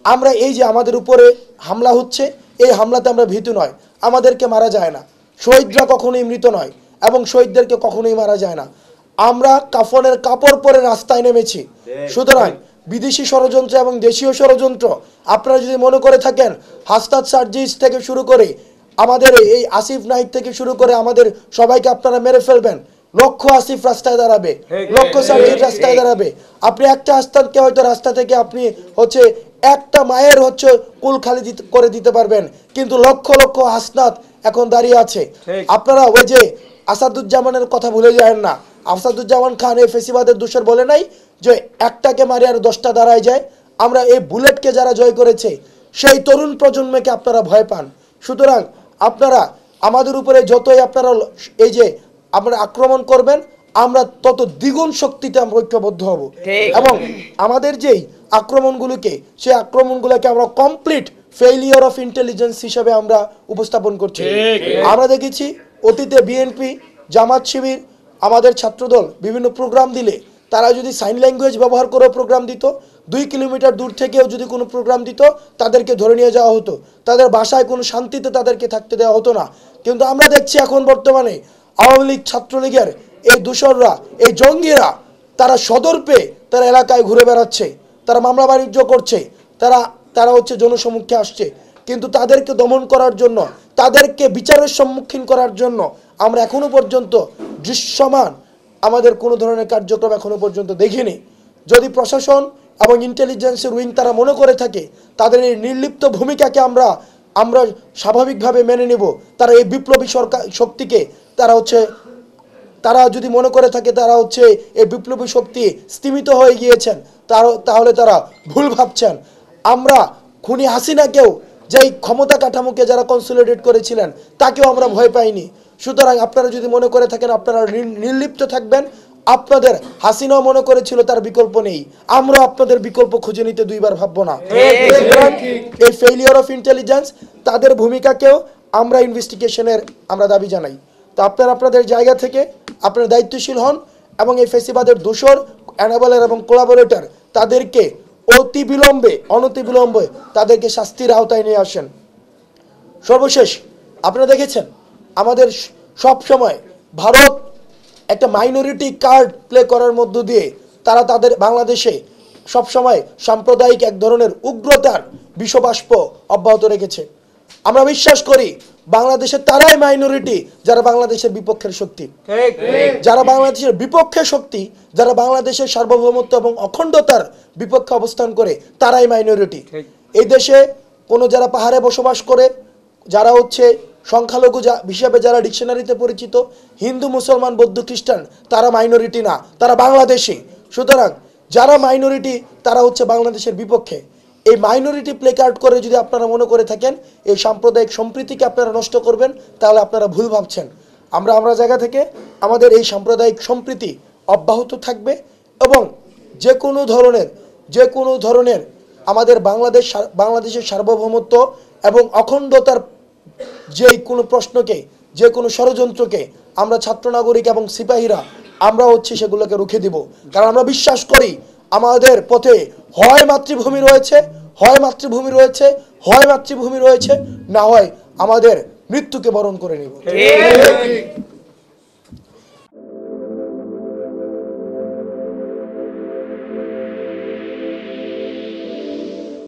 আমরা এই যে আমাদের উপরে হামলা হচ্ছে, এই হামলাতে আমরা ভীতু নয়। আমাদেরকে মারা যায় না, শহীদরা কখনোই মৃত নয় এবং শহীদদেরকে কখনোই মারা যায় না। আমরা কাফনের কাপড় পরে রাস্তায় নেমেছি। সুতরাং বিদেশি ষড়যন্ত্র এবং দেশীয় ষড়যন্ত্র আপনারা যদি মনে করে থাকেন, হাসনাত সার্জিস থেকে শুরু করে আমাদের এই আসিফ নাহিদ থেকে শুরু করে আমাদের সবাইকে আপনারা মেরে ফেলবেন, লক্ষ আসিফ রাস্তায় দাঁড়াবে, লক্ষ সার্জিস রাস্তায় দাঁড়াবে। আপনি একটা আস্তানকে হয়তো রাস্তা থেকে আপনি হচ্ছে একটা মায়ের হচ্ছে কুল খালি করে দিতে পারবেন, কিন্তু লক্ষ লক্ষ হাসনাত এখন দাঁড়িয়ে আছে। আপনারা ওই যে আসাদুজ্জামানের কথা ভুলে যাবেন না। আসাদুজ্জামান খান এই ফেসিবাদের দোষর বলে নাই যে একটাকে মারি আর 10টা দাঁড়ায় যায়। আমরা এই বুলেটকে যারা জয় করেছে সেই তরুণ প্রজন্মকে আপনারা ভয় পান। সুতরাং আপনারা আমাদের উপরে যতই আপনারা এই যে আমরা আক্রমণ করবেন, আমরা তত দ্বিগুণ শক্তিতে আমরা ঐক্যবদ্ধ হব এবং আমাদের যেই আক্রমণগুলোকে সেই আক্রমণগুলোকে আমরা কমপ্লিট ফেইলিয়ার অফ ইন্টেলিজেন্স হিসেবে আমরা উপস্থাপন করছি। আমরা দেখেছি অতীতে বিএনপি, জামাত শিবির, আমাদের ছাত্রদল বিভিন্ন প্রোগ্রাম দিলে তারা যদি সাইন ল্যাঙ্গুয়েজ ব্যবহার করে প্রোগ্রাম দিত, 2 কিলোমিটার দূর থেকেও যদি কোনো প্রোগ্রাম দিত তাদেরকে ধরে নিয়ে যাওয়া হতো, তাদের বাসায় কোনো শান্তিতে তাদেরকে থাকতে দেওয়া হতো না। কিন্তু আমরা দেখছি এখন বর্তমানে আওয়ামী লীগ, ছাত্রলীগের এই দূষররা, এই জঙ্গিরা তারা সদর পেয়ে তারা এলাকায় ঘুরে বেড়াচ্ছে, তারা মামলা বাণিজ্য করছে, তারা হচ্ছে জনসমক্ষে আসছে। কিন্তু তাদেরকে দমন করার জন্য, তাদেরকে বিচারের সম্মুখীন করার জন্য আমরা এখনো পর্যন্ত দৃশ্যমান আমাদের কোনো ধরনের কার্যক্রম এখনো পর্যন্ত দেখিনি। যদি প্রশাসন এবং ইন্টেলিজেন্সের উইং তারা মনে করে থাকে তাদের এই নির্লিপ্ত ভূমিকাকে আমরা স্বাভাবিকভাবে মেনে নেব, তারা এই বিপ্লবী শক্তিকে তারা যদি মনে করে থাকে তারা হচ্ছে এই বিপ্লবী শক্তি স্তিমিত হয়ে গিয়েছেন, তাহলে তারা ভুল ভাবছেন। আমরা খুনি হাসিনাকেও, যেই ক্ষমতা কাঠামোকে যারা কনসলিডেট করেছিলেন, তাকেও আমরা ভয় পাইনি। সুতরাং আপনারা যদি মনে করে থাকেন আপনারা নির্লিপ্ত থাকবেন, আপনাদের হাসিনাও মনে করেছিল তার বিকল্প নেই, আমরা আপনাদের বিকল্প খুঁজে নিতে দুইবার ভাববো না। এই ফেইলিয়ার অফ ইন্টেলিজেন্স তাদের ভূমিকাকেও আমরা ইনভেস্টিগেশনের আমরা দাবি জানাই। তো আপনারা আপনাদের জায়গা থেকে আপনারা দায়িত্বশীল হন এবং এই ফেসিবাদের দোষর, অ্যানাবলার এবং কোলাবোরেটর তাদেরকে অনতিবিলম্বে তাদেরকে শাস্তির আওতায় নিয়ে আসেন। সর্বশেষ আপনারা দেখেছেন আমাদের সব সময় ভারত একটা মাইনরিটি কার্ড প্লে করার মধ্য দিয়ে তারা তাদের বাংলাদেশে সবসময় সাম্প্রদায়িক এক ধরনের উগ্রতার বিষবাষ্প অব্যাহত রেখেছে। আমরা বিশ্বাস করি বাংলাদেশে তারাই মাইনরিটি যারা বাংলাদেশের বিপক্ষের শক্তি, যারা বাংলাদেশের বিপক্ষে শক্তি, যারা বাংলাদেশের সার্বভৌমত্ব এবং অখণ্ডতার বিপক্ষে অবস্থান করে, তারাই মাইনরিটি। এই দেশে কোনো যারা পাহাড়ে বসবাস করে, যারা হচ্ছে সংখ্যালঘু হিসেবে যারা ডিকশনারিতে পরিচিত, হিন্দু, মুসলমান, বৌদ্ধ, খ্রিস্টান, তারা মাইনরিটি না, তারা বাংলাদেশি। সুতরাং যারা মাইনরিটি তারা হচ্ছে বাংলাদেশের বিপক্ষে। এই মাইনরিটি প্লে কার্ড করে যদি আপনারা মনে করে থাকেন এই সাম্প্রদায়িক সম্প্রীতিকে আপনারা নষ্ট করবেন, তাহলে আপনারা ভুল ভাবছেন। আমরা জায়গা থেকে আমাদের এই সাম্প্রদায়িক সম্প্রীতি অব্যাহত থাকবে এবং যে কোনো ধরনের আমাদের বাংলাদেশের সার্বভৌমত্ব এবং অখণ্ডতার যেই কোনো প্রশ্নকে, যে কোনো ষড়যন্ত্রকে আমরা ছাত্র নাগরিক এবং সিপাহীরা আমরা হচ্ছে সেগুলোকে রুখে দিব। কারণ আমরা বিশ্বাস করি আমাদের পথে হয় মাতৃভূমি রয়েছে, না হয় আমাদের মৃত্যুকে বরণ করে নিব।